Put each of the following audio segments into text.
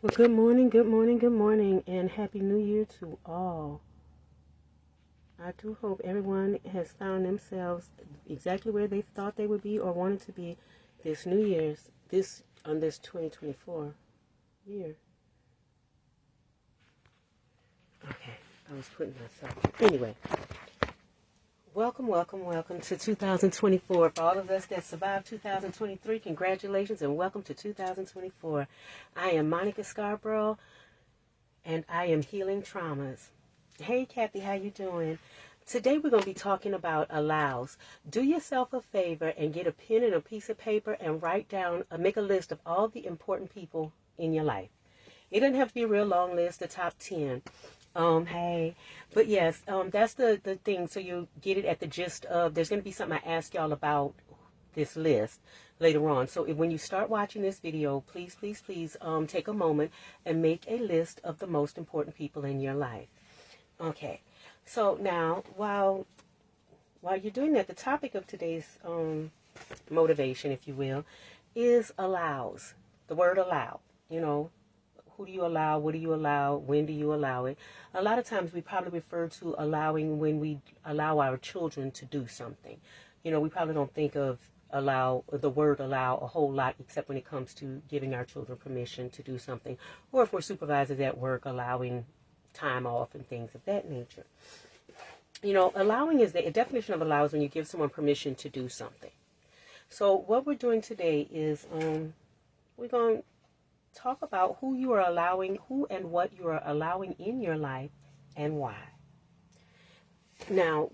Well, good morning, good morning, good morning, and Happy New Year to all. I do hope everyone has found themselves exactly where they thought they would be or wanted to be this New Year's, this 2024 year. Okay, I was putting myself. Anyway, welcome to 2024. For all of us that survived 2023, congratulations and welcome to 2024. I am Monica Scarborough, and I am healing traumas. Hey, Kathy, how you doing? Today we're going to be talking about allows. Do yourself a favor and get a pen and a piece of paper and write down, make a list of all the important people in your life. It doesn't have to be a real long list, the top 10. Hey, but yes, that's the thing. So you get it at the gist of, there's going to be something I ask y'all about this list later on. So when you start watching this video, please, take a moment and make a list of the most important people in your life. Okay, so now while you're doing that, the topic of today's motivation, if you will, is allows. The word allow. You know, who do you allow? What do you allow? When do you allow it? A lot of times we probably refer to allowing when we allow our children to do something. You know, we probably don't think of the word allow a whole lot, except when it comes to giving our children permission to do something, or if we're supervisors at work, allowing time off and things of that nature. You know, allowing is the definition of allow is when you give someone permission to do something. So what we're doing today is we're going to talk about who you are allowing, who and what you are allowing in your life and why. Now,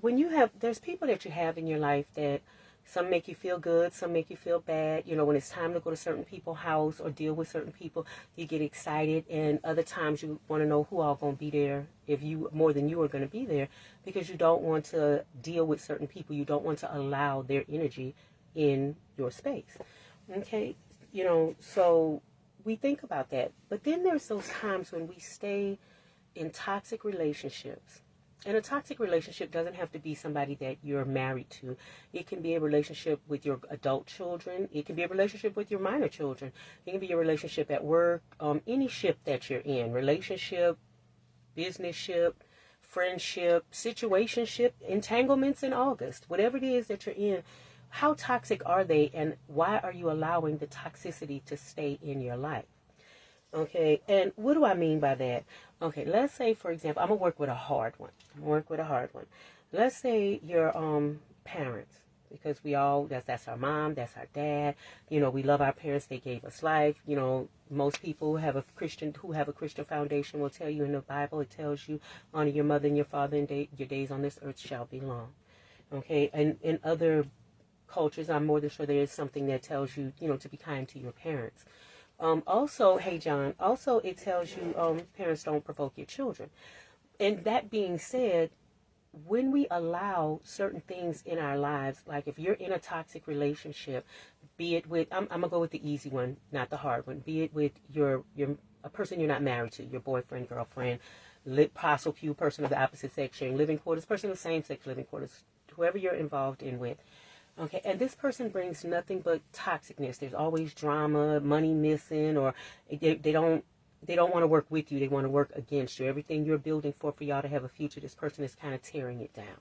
there's people that you have in your life that some make you feel good, some make you feel bad. You know, when it's time to go to certain people's house or deal with certain people, you get excited, and other times you want to know who all going to be there, if you more than you are going to be there, because you don't want to deal with certain people. You don't want to allow their energy in your space. Okay? You know, so we think about that. But then there's those times when we stay in toxic relationships. And a toxic relationship doesn't have to be somebody that you're married to. It can be a relationship with your adult children. It can be a relationship with your minor children. It can be a relationship at work, any ship that you're in. Relationship, business ship, friendship, situationship, entanglements in August. Whatever it is that you're in, how toxic are they, and why are you allowing the toxicity to stay in your life? Okay, and what do I mean by that? Okay, let's say, for example, I'm going to work with a hard one. Let's say your parents, because that's our mom, that's our dad. You know, we love our parents. They gave us life. You know, most people who have a Christian foundation will tell you in the Bible, it tells you, honor your mother and your father, and your days on this earth shall be long. Okay, and in other cultures, I'm more than sure there is something that tells you, you know, to be kind to your parents. Also, hey John, also it tells you parents don't provoke your children. And that being said, when we allow certain things in our lives, like if you're in a toxic relationship, be it with, I'm going to go with the easy one, not the hard one, be it with a person you're not married to, your boyfriend, girlfriend, possible person of the opposite sex, sharing living quarters, person of the same sex living quarters, whoever you're involved in with. Okay, and this person brings nothing but toxicness. There's always drama, money missing, or they don't want to work with you. They want to work against you. Everything you're building for y'all to have a future, this person is kind of tearing it down.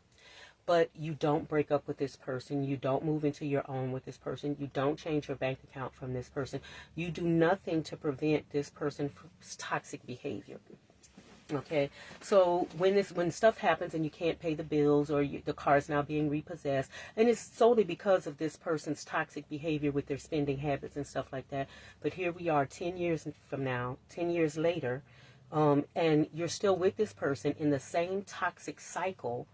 But you don't break up with this person. You don't move into your own with this person. You don't change your bank account from this person. You do nothing to prevent this person's toxic behavior. Okay, so when stuff happens and you can't pay the bills, or the car's now being repossessed, and it's solely because of this person's toxic behavior with their spending habits and stuff like that. But here we are 10 years from now, 10 years later, and you're still with this person in the same toxic cycle,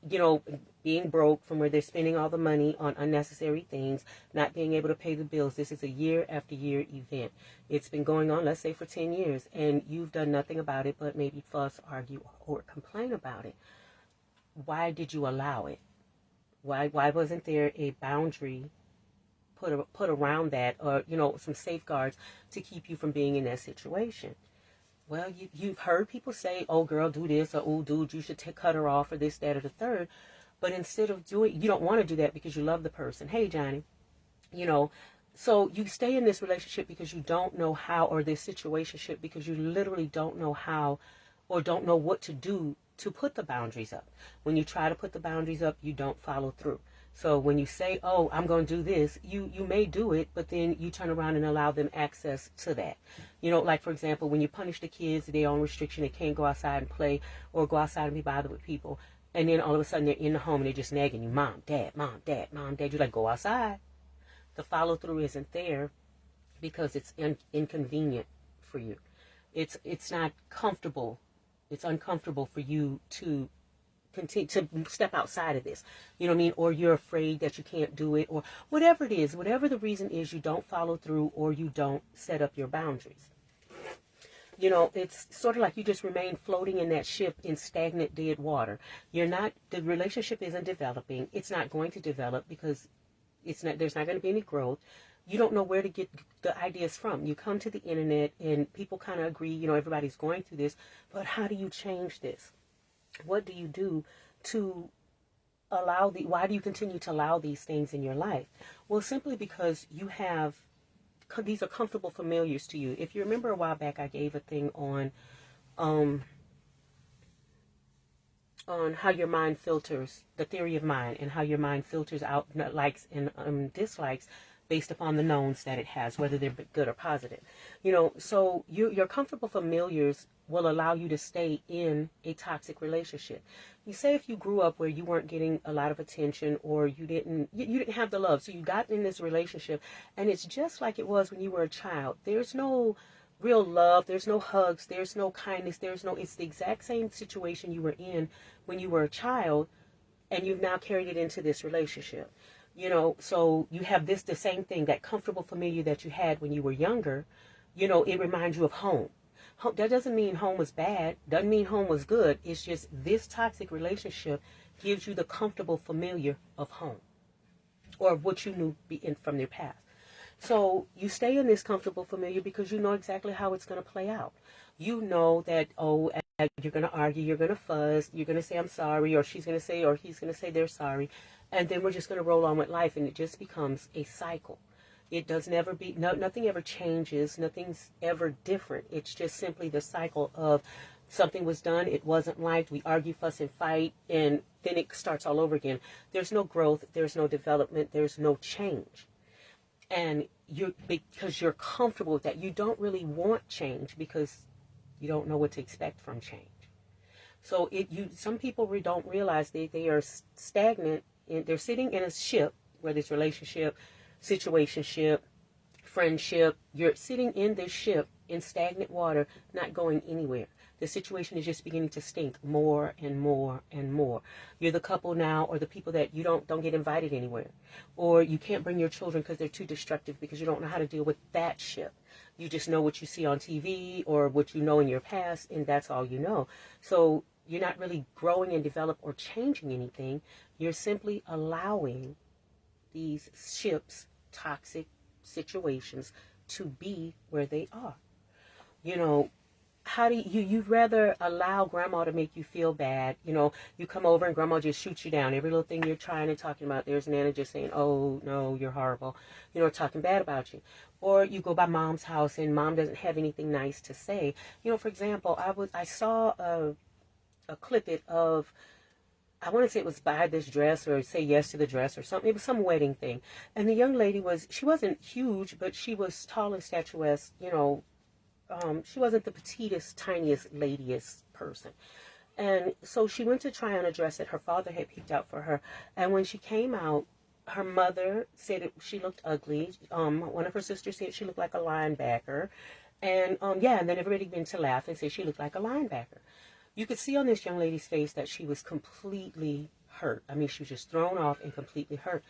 you know, being broke from where they're spending all the money on unnecessary things, not being able to pay the bills. This is a year after year event. It's been going on, let's say, for 10 years, and you've done nothing about it but maybe fuss, argue, or complain about it. Why did you allow it? Why wasn't there a boundary put around that, or, you know, some safeguards to keep you from being in that situation? Well, you've heard people say, oh, girl, do this, or, oh, dude, you should cut her off, or this, that, or the third. But instead of you don't want to do that because you love the person. Hey, Johnny, you know, So you stay in this relationship because you don't know how, or this situationship because you literally don't know how or don't know what to do to put the boundaries up. When you try to put the boundaries up, you don't follow through. So when you say, oh, I'm going to do this, you may do it, but then you turn around and allow them access to that. Like, for example, when you punish the kids, they're on restriction, they can't go outside and play or go outside and be bothered with people. And then all of a sudden they're in the home and they're just nagging you, mom, dad, mom, dad, mom, dad. You're like, go outside. The follow through isn't there because it's inconvenient for you. It's not comfortable. It's uncomfortable for you to continue to step outside of this. You know what I mean? Or you're afraid that you can't do it, or whatever it is, whatever the reason is, you don't follow through or you don't set up your boundaries. It's sort of like you just remain floating in that ship in stagnant, dead water. The relationship isn't developing. It's not going to develop because there's not going to be any growth. You don't know where to get the ideas from. You come to the internet and people kind of agree, everybody's going through this, but how do you change this? What do you do to why do you continue to allow these things in your life? Well, simply because these are comfortable familiars to you. If you remember a while back, I gave a thing on how your mind filters, the theory of mind, and how your mind filters out likes and dislikes based upon the knowns that it has, whether they're good or positive. So your comfortable familiars will allow you to stay in a toxic relationship. You say if you grew up where you weren't getting a lot of attention or you didn't have the love, so you got in this relationship and it's just like it was when you were a child. There's no real love, there's no hugs, there's no kindness, it's the exact same situation you were in when you were a child, and you've now carried it into this relationship. So you have the same thing, that comfortable familiar that you had when you were younger. It reminds you of home. That doesn't mean home was bad, doesn't mean home was good. It's just this toxic relationship gives you the comfortable familiar of home, or of what you knew from your past. So you stay in this comfortable familiar because you know exactly how it's going to play out. You know that, you're going to argue, you're going to fuss, you're going to say, I'm sorry, or she's going to say, or he's going to say they're sorry. And then we're just going to roll on with life, and it just becomes a cycle. It does never be, nothing ever changes, nothing's ever different. It's just simply the cycle of something was done, it wasn't liked, we argue, fuss, and fight, and then it starts all over again. There's no growth, there's no development, there's no change. And because you're comfortable with that, you don't really want change because you don't know what to expect from change. So some people don't realize they are stagnant. They're sitting in a ship, whether it's relationship, situationship, friendship. You're sitting in this ship in stagnant water, not going anywhere. The situation is just beginning to stink more and more and more. You're the couple now, or the people that you don't get invited anywhere, or you can't bring your children because they're too destructive because you don't know how to deal with that ship. You just know what you see on TV or what you know in your past, and that's all you know. So you're not really growing and develop or changing anything. You're simply allowing these ships, toxic situations, to be where they are. How do you'd rather allow grandma to make you feel bad? You come over and grandma just shoots you down. Every little thing you're trying and talking about, there's Nana just saying, oh, no, you're horrible, talking bad about you. Or you go by mom's house and mom doesn't have anything nice to say. For example, I saw a clip of, I want to say it was buy this dress or say yes to the dress or something. It was some wedding thing. And the young lady she wasn't huge, but she was tall and statuesque, she wasn't the petitest, tiniest, ladiest person. And so she went to try on a dress that her father had picked out for her. And when she came out, her mother said she looked ugly. One of her sisters said she looked like a linebacker. And and then everybody began to laugh and say she looked like a linebacker. You could see on this young lady's face that she was completely hurt. I mean, she was just thrown off and completely hurt.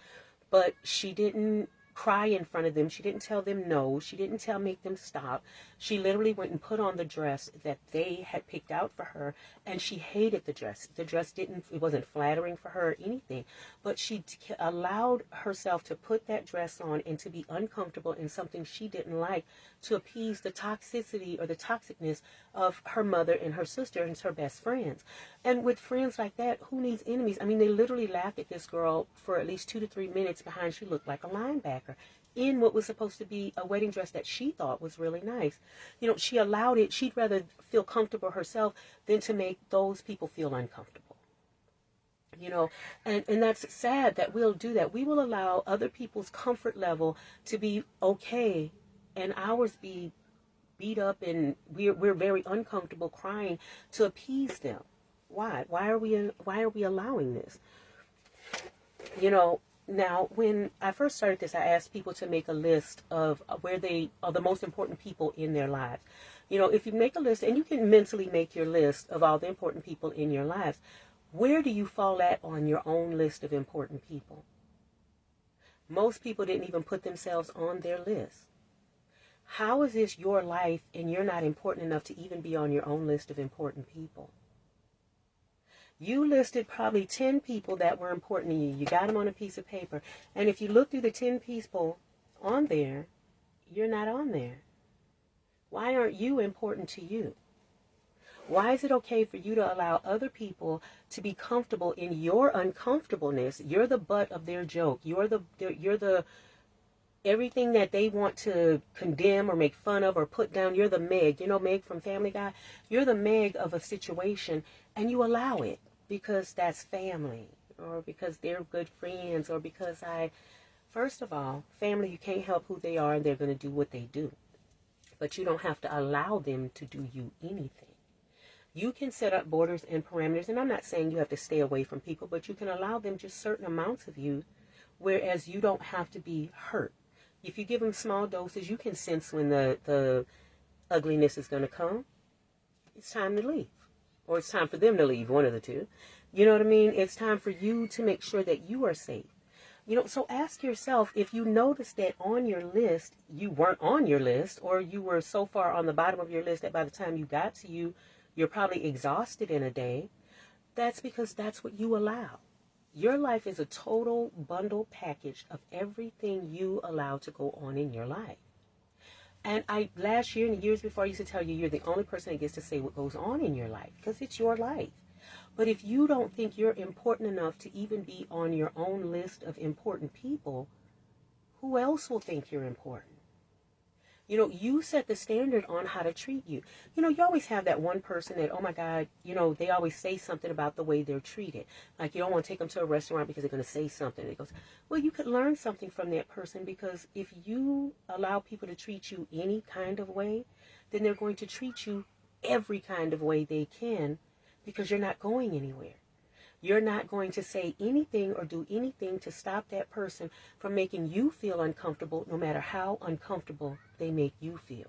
But she didn't cry in front of them. She didn't tell them no. She didn't make them stop. She literally went and put on the dress that they had picked out for her, and she hated the dress. The dress it wasn't flattering for her or anything, but she allowed herself to put that dress on and to be uncomfortable in something she didn't like to appease the toxicity or the toxicness of her mother and her sister and her best friends. And with friends like that, who needs enemies? I mean, they literally laughed at this girl for at least 2 to 3 minutes behind she looked like a linebacker. in what was supposed to be a wedding dress that she thought was really nice. You know, she allowed it. She'd rather feel comfortable herself than to make those people feel uncomfortable. You know, and that's sad that we'll do that. We will allow other people's comfort level to be okay and ours be beat up, and we're very uncomfortable crying to appease them. Why? Why are we allowing this? You know, now when I first started this, I asked people to make a list of where they are the most important people in their lives. You know, if you make a list, and you can mentally make your list of all the important people in your lives, where do you fall at on your own list of important people? Most people didn't even put themselves on their list. How is this your life and you're not important enough to even be on your own list of important people? You listed probably 10 people that were important to you. You got them on a piece of paper. And if you look through the 10 people on there, you're not on there. Why aren't you important to you? Why is it okay for you to allow other people to be comfortable in your uncomfortableness? You're the butt of their joke. You're the everything that they want to condemn or make fun of or put down. You're the Meg. You know Meg from Family Guy? You're the Meg of a situation, and you allow it because that's family, or because they're good friends, or because first of all, family, you can't help who they are and they're going to do what they do. But you don't have to allow them to do you anything. You can set up borders and parameters, and I'm not saying you have to stay away from people, but you can allow them just certain amounts of you, whereas you don't have to be hurt. If you give them small doses, you can sense when the ugliness is going to come. It's time to leave. Or it's time for them to leave, one of the two. You know what I mean? It's time for you to make sure that you are safe. You know, so ask yourself, if you notice that on your list, you weren't on your list, or you were so far on the bottom of your list that by the time you got to you, you're probably exhausted in a day. That's because that's what you allow. Your life is a total bundle package of everything you allow to go on in your life. And last year and the years before, I used to tell you, you're the only person that gets to say what goes on in your life, because it's your life. But if you don't think you're important enough to even be on your own list of important people, who else will think you're important? You know, you set the standard on how to treat you. You know, you always have that one person that, oh my God, you know, they always say something about the way they're treated. Like, you don't want to take them to a restaurant because they're going to say something. It goes, well, you could learn something from that person, because if you allow people to treat you any kind of way, then they're going to treat you every kind of way they can, because you're not going anywhere. You're not going to say anything or do anything to stop that person from making you feel uncomfortable, no matter how uncomfortable they make you feel.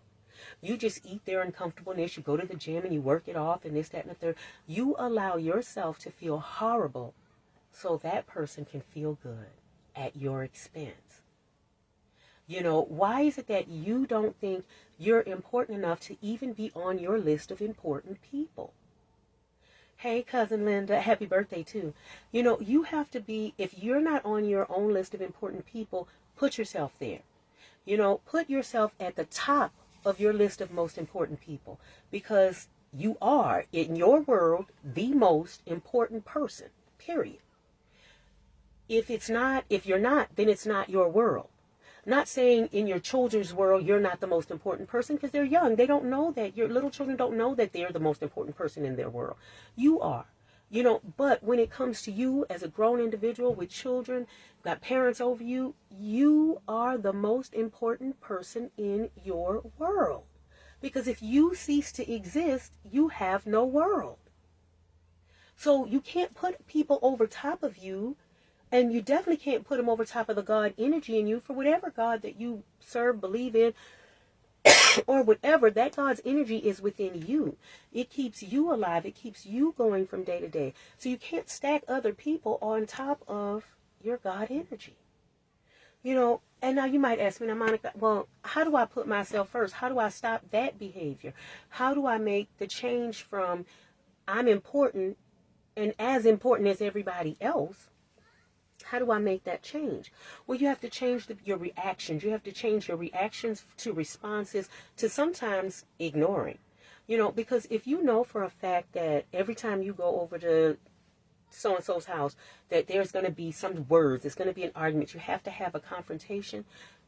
You just eat their uncomfortableness. You go to the gym and you work it off and this, that, and the third. You allow yourself to feel horrible so that person can feel good at your expense. You know, why is it that you don't think you're important enough to even be on your list of important people? Hey, Cousin Linda, happy birthday, too. You know, you have to be, if you're not on your own list of important people, put yourself there. You know, put yourself at the top of your list of most important people, because you are, in your world, the most important person, period. If you're not, then it's not your world. Not saying in your children's world you're not the most important person, because they're young. They don't know that. Your little children don't know that they're the most important person in their world. You are. You know, but when it comes to you as a grown individual with children, got parents over you, you are the most important person in your world. Because if you cease to exist, you have no world. So you can't put people over top of you. And you definitely can't put them over top of the God energy in you, for whatever God that you serve, believe in, or whatever, that God's energy is within you. It keeps you alive. It keeps you going from day to day. So you can't stack other people on top of your God energy. You know, and now you might ask me, now, Monica, well, how do I put myself first? How do I stop that behavior? How do I make the change from I'm important and as important as everybody else? How do I make that change? Well, you have to change your reactions. You have to change your reactions to responses to sometimes ignoring. You know, because if you know for a fact that every time you go over to so-and-so's house that there's going to be some words, there's going to be an argument, you have to have a confrontation,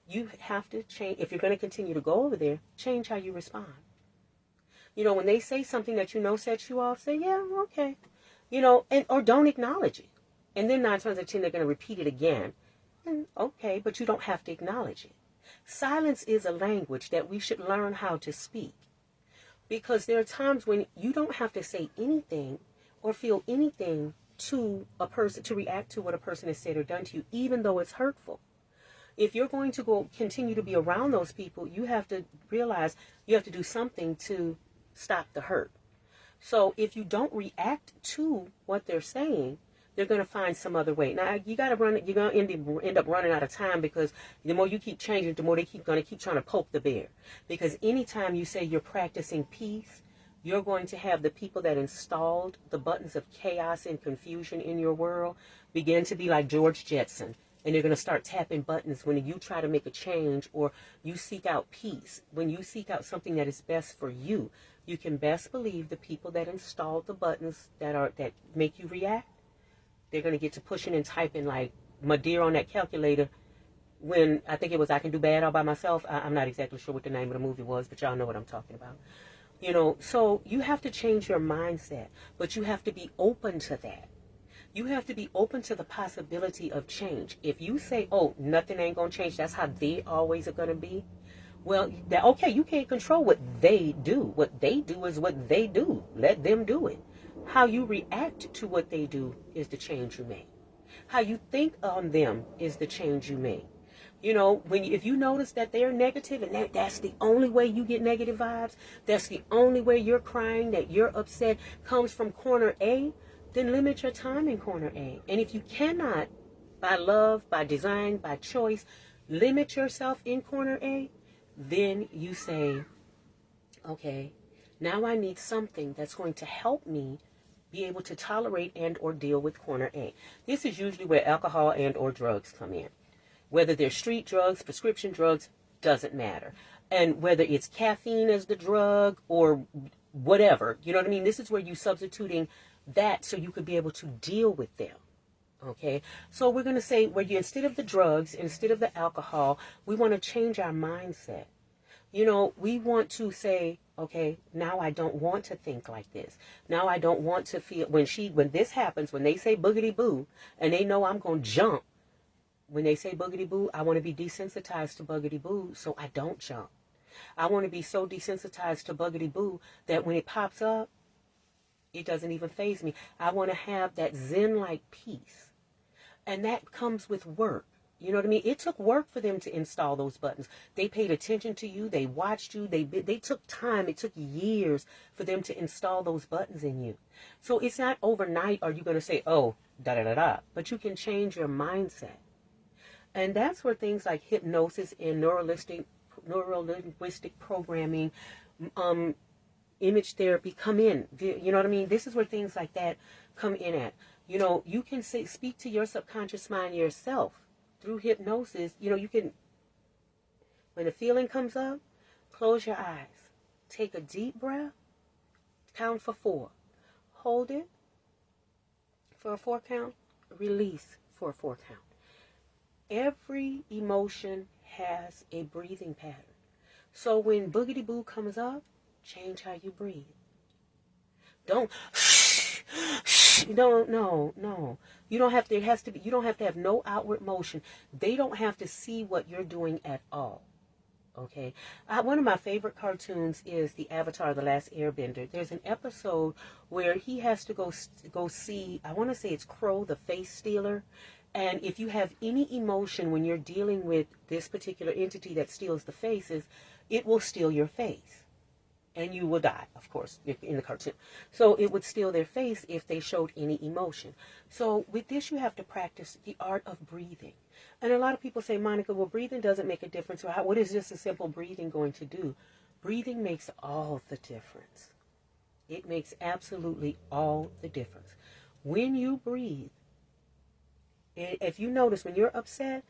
You have to change. If you're going to continue to go over there, change how you respond. When they say something that sets you off, say, yeah, okay. Or don't acknowledge it. And then 9 times out of 10, they're going to repeat it again. And okay, but you don't have to acknowledge it. Silence is a language that we should learn how to speak. Because there are times when you don't have to say anything or feel anything to a person to react to what a person has said or done to you, even though it's hurtful. If you're going to continue to be around those people, you have to realize you have to do something to stop the hurt. So if you don't react to what they're saying, they're going to find some other way. Now, you got to run. You're going to end up running out of time, because the more you keep changing, the more going to keep trying to poke the bear. Because anytime you say you're practicing peace, you're going to have the people that installed the buttons of chaos and confusion in your world begin to be like George Jetson. And they're going to start tapping buttons when you try to make a change, or you seek out peace. When you seek out something that is best for you, you can best believe the people that installed the buttons that make you react, they're going to get to pushing and typing like Madeira on that calculator. When I think it was I Can Do Bad All By Myself. I'm not exactly sure what the name of the movie was, but y'all know what I'm talking about. So you have to change your mindset, but you have to be open to that. You have to be open to the possibility of change. If you say, oh, nothing ain't going to change, that's how they always are going to be. Well, okay, you can't control what they do. What they do is what they do. Let them do it. How you react to what they do is the change you make. How you think on them is the change you make. If you notice that they're negative and that's the only way you get negative vibes, that's the only way you're crying, that you're upset comes from corner A, then limit your time in corner A. And if you cannot, by love, by design, by choice, limit yourself in corner A, then you say, okay, now I need something that's going to help me be able to tolerate and or deal with corner A. This is usually where alcohol and or drugs come in. Whether they're street drugs, prescription drugs, doesn't matter. And whether it's caffeine as the drug or whatever, you know what I mean? This is where you're substituting that so you could be able to deal with them. Okay, so we're going to say instead of the drugs, instead of the alcohol, we want to change our mindset. We want to say, okay, now I don't want to think like this. Now I don't want to feel, when this happens, when they say boogity boo, and they know I'm going to jump, when they say boogity boo, I want to be desensitized to boogity boo so I don't jump. I want to be so desensitized to boogity boo that when it pops up, it doesn't even faze me. I want to have that Zen-like peace. And that comes with work. You know what I mean? It took work for them to install those buttons. They paid attention to you. They watched you. They took time. It took years for them to install those buttons in you. So it's not overnight are you going to say, oh, da-da-da-da. But you can change your mindset. And that's where things like hypnosis and neuro-linguistic programming, image therapy come in. You know what I mean? This is where things like that come in at. You can speak to your subconscious mind yourself through hypnosis. You can, when a feeling comes up, close your eyes. Take a deep breath. Count for 4. Hold it for a 4 count. Release for a 4 count. Every emotion has a breathing pattern. So when boogity boo comes up, change how you breathe. Don't no. You don't have to, you don't have to have no outward motion. They don't have to see what you're doing at all. Okay. One of my favorite cartoons is the Avatar, The Last Airbender. There's an episode where he has to go see, I want to say it's Crow, the face stealer. And if you have any emotion when you're dealing with this particular entity that steals the faces, it will steal your face. And you will die, of course, in the cartoon. So it would steal their face if they showed any emotion. So with this, you have to practice the art of breathing. And a lot of people say, Monica, well, breathing doesn't make a difference. What is just a simple breathing going to do? Breathing makes all the difference. It makes absolutely all the difference. When you breathe, if you notice when you're upset,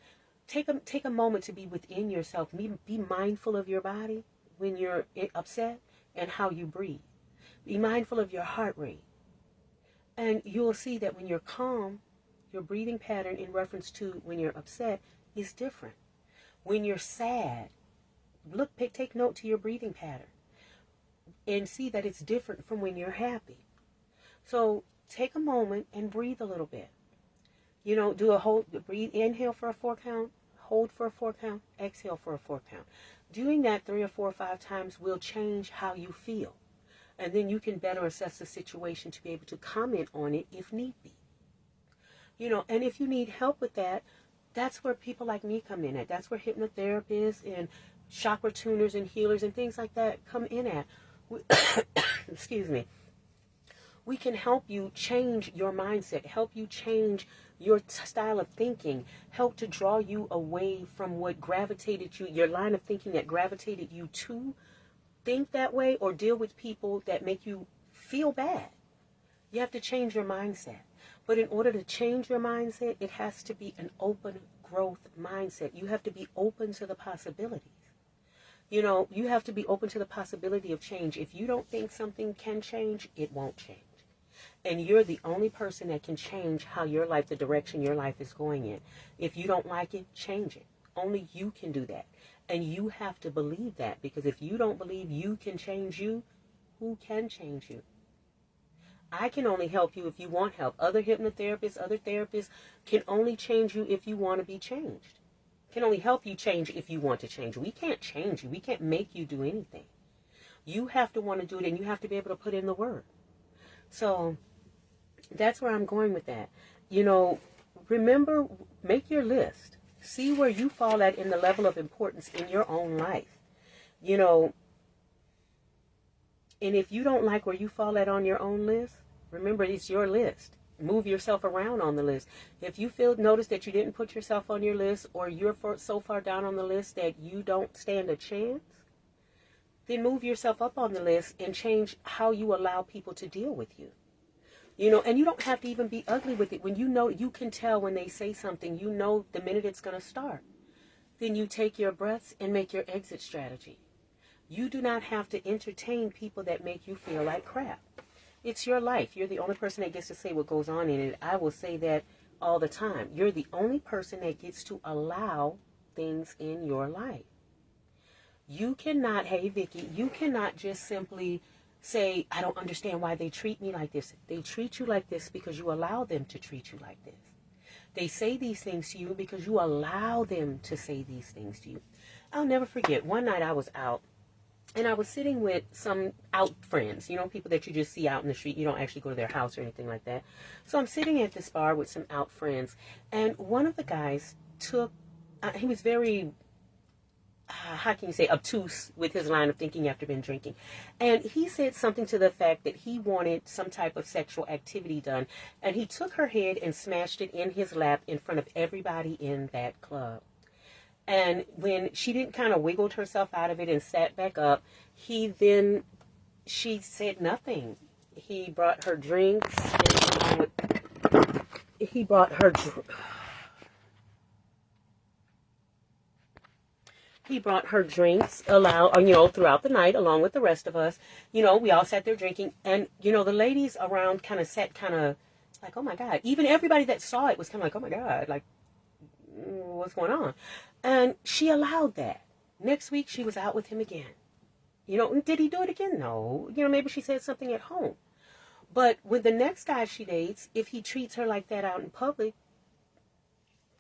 take a moment to be within yourself. Be mindful of your body when you're upset and how you breathe. Be mindful of your heart rate. And you'll see that when you're calm, your breathing pattern in reference to when you're upset is different. When you're sad, take note to your breathing pattern and see that it's different from when you're happy. So take a moment and breathe a little bit. Do a hold, breathe, inhale for a 4 count, hold for a 4 count, exhale for a 4 count. Doing that 3 or 4 or 5 times will change how you feel. And then you can better assess the situation to be able to comment on it if need be. And if you need help with that, that's where people like me come in at. That's where hypnotherapists and chakra tuners and healers and things like that come in at. Excuse me. We can help you change your mindset, help you change your style of thinking, help to draw you away from what gravitated you, your line of thinking that gravitated you to think that way or deal with people that make you feel bad. You have to change your mindset. But in order to change your mindset, it has to be an open growth mindset. You have to be open to the possibilities. You have to be open to the possibility of change. If you don't think something can change, it won't change. And you're the only person that can change how your life, the direction your life is going in. If you don't like it, change it. Only you can do that. And you have to believe that, because if you don't believe you can change you, who can change you? I can only help you if you want help. Other hypnotherapists, other therapists can only change you if you want to be changed. Can only help you change if you want to change. We can't change you. We can't make you do anything. You have to want to do it, and you have to be able to put in the work. So that's where I'm going with that. Remember, make your list. See where you fall at in the level of importance in your own life. And if you don't like where you fall at on your own list, remember, it's your list. Move yourself around on the list. If you notice that you didn't put yourself on your list, or you're so far down on the list that you don't stand a chance, then move yourself up on the list and change how you allow people to deal with you. And you don't have to even be ugly with it. When you can tell when they say something, the minute it's going to start. Then you take your breaths and make your exit strategy. You do not have to entertain people that make you feel like crap. It's your life. You're the only person that gets to say what goes on in it. I will say that all the time. You're the only person that gets to allow things in your life. You cannot, hey Vicky, you cannot just simply say, I don't understand why they treat me like this. They treat you like this because you allow them to treat you like this. They say these things to you because you allow them to say these things to you. I'll never forget, one night I was out, and I was sitting with some out friends, people that you just see out in the street. You don't actually go to their house or anything like that. So I'm sitting at this bar with some out friends, and one of the guys he was very, how can you say, obtuse with his line of thinking after been drinking. And he said something to the fact that he wanted some type of sexual activity done. And he took her head and smashed it in his lap in front of everybody in that club. And when she didn't kind of wiggled herself out of it and sat back up, she said nothing. He brought her drinks. He brought her drinks throughout the night, along with the rest of us. We all sat there drinking. And, the ladies around kind of sat like, oh my God. Even everybody that saw it was kind of like, oh my God, like, what's going on? And she allowed that. Next week, she was out with him again. Did he do it again? No. Maybe she said something at home. But with the next guy she dates, if he treats her like that out in public,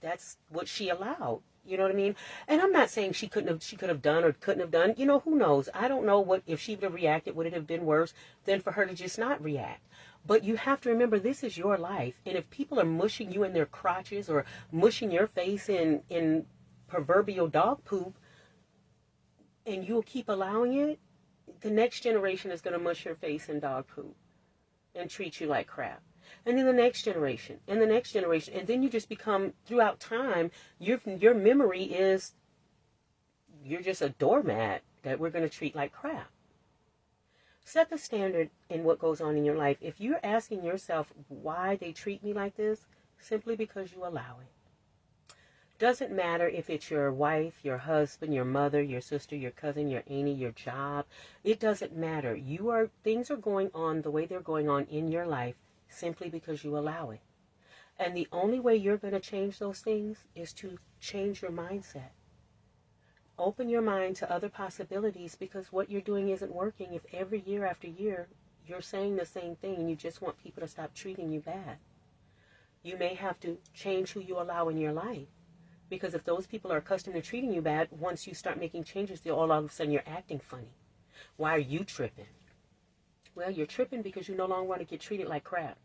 that's what she allowed. You know what I mean? And I'm not saying she could have done or couldn't have done. Who knows? I don't know if she would have reacted, would it have been worse than for her to just not react? But you have to remember, this is your life. And if people are mushing you in their crotches or mushing your face in proverbial dog poop, and you'll keep allowing it, the next generation is going to mush your face in dog poop and treat you like crap. And then the next generation, and the next generation. And then you just become, throughout time, your memory is, you're just a doormat that we're going to treat like crap. Set the standard in what goes on in your life. If you're asking yourself why they treat me like this, simply because you allow it. Doesn't matter if it's your wife, your husband, your mother, your sister, your cousin, your auntie, your job. It doesn't matter. Things are going on the way they're going on in your life simply because you allow it. And the only way you're going to change those things is to change your mindset. Open your mind to other possibilities, because what you're doing isn't working if every year after year you're saying the same thing and you just want people to stop treating you bad. You may have to change who you allow in your life, because if those people are accustomed to treating you bad, once you start making changes, all of a sudden you're acting funny. Why are you tripping? Well, you're tripping because you no longer want to get treated like crap.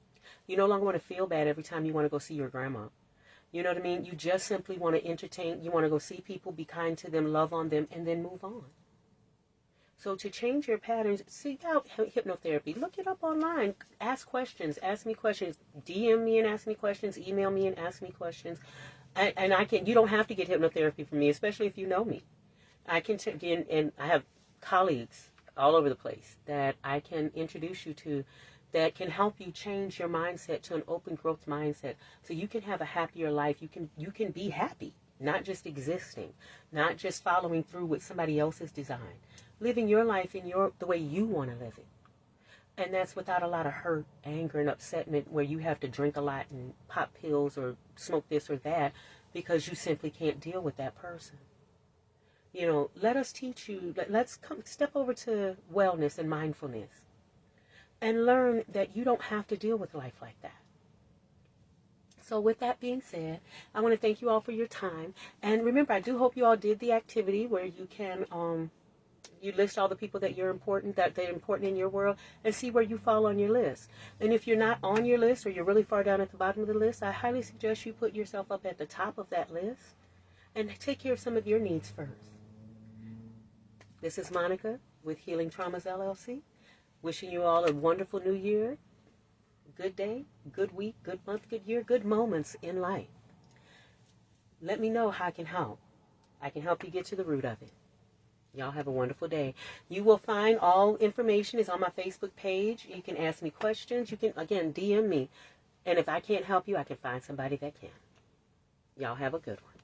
You no longer want to feel bad every time you want to go see your grandma. You know what I mean? You just simply want to entertain. You want to go see people, be kind to them, love on them, and then move on. So to change your patterns, seek out hypnotherapy. Look it up online. Ask questions. Ask me questions. DM me and ask me questions. Email me and ask me questions. And I can. You don't have to get hypnotherapy from me, especially if you know me. I can and I have colleagues all over the place that I can introduce you to, that can help you change your mindset to an open growth mindset, so you can have a happier life. You can be happy, not just existing, not just following through with somebody else's design, living your life in the way you want to live it. And that's without a lot of hurt, anger, and upsetment, where you have to drink a lot and pop pills or smoke this or that because you simply can't deal with that person. You know, let us teach you. Let's step over to wellness and mindfulness and learn that you don't have to deal with life like that. So with that being said, I want to thank you all for your time. And remember, I do hope you all did the activity where you can you list all the people that they're important in your world, and see where you fall on your list. And if you're not on your list, or you're really far down at the bottom of the list, I highly suggest you put yourself up at the top of that list and take care of some of your needs first. This is Monica with Healing Traumas LLC. Wishing you all a wonderful new year, good day, good week, good month, good year, good moments in life. Let me know how I can help. I can help you get to the root of it. Y'all have a wonderful day. You will find all information is on my Facebook page. You can ask me questions. You can, again, DM me. And if I can't help you, I can find somebody that can. Y'all have a good one.